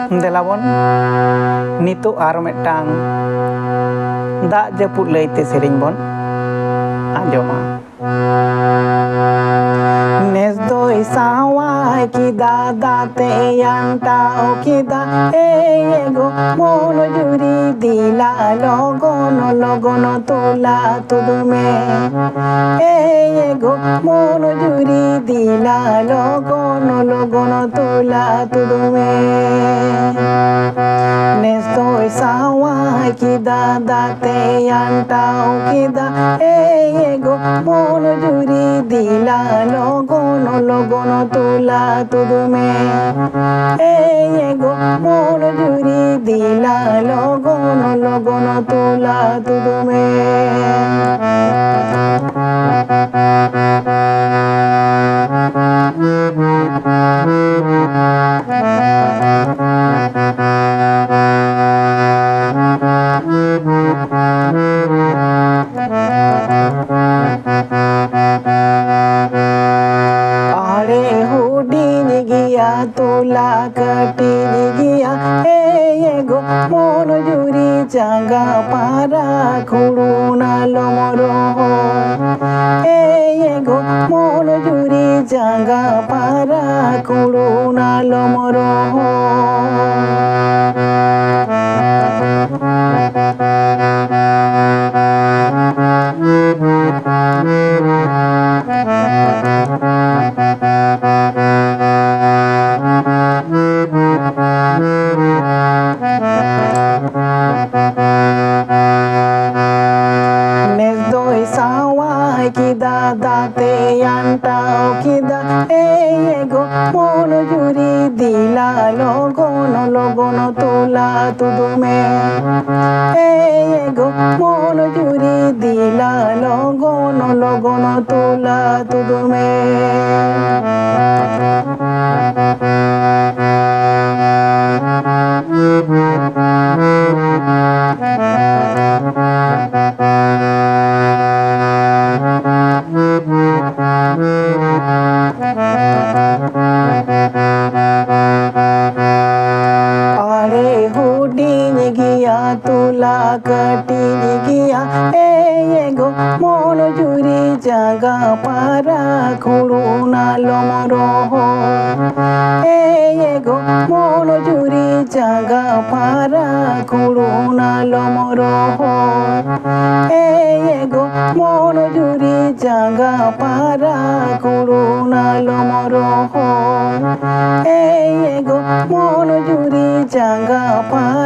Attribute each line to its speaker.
Speaker 1: Delabon nitu aro metang dak jeput leite sering bon anjoma nes doi sawai kita date yanta okida ego mono juri dila logono tula tudume ego mono juri dila logono tula tudume nes doi sawai kita date yanta okida ego mono juri dila logono tula tudume ego mono juri dila logono tula tudume tula katini giya ego mono juri janga para kuruna lomoro ego mono juri janga para kuruna lomoro sawai kita date yanta okida ego mono juri dila logono tula tudume ego mono juri dila logono tula tudume tula katini giya ego mono juri jaga para kuruna lomoro ego mono juri jaga para kuruna lomoro ego mono juri jaga para kuruna lomoro ego mono juri jaga para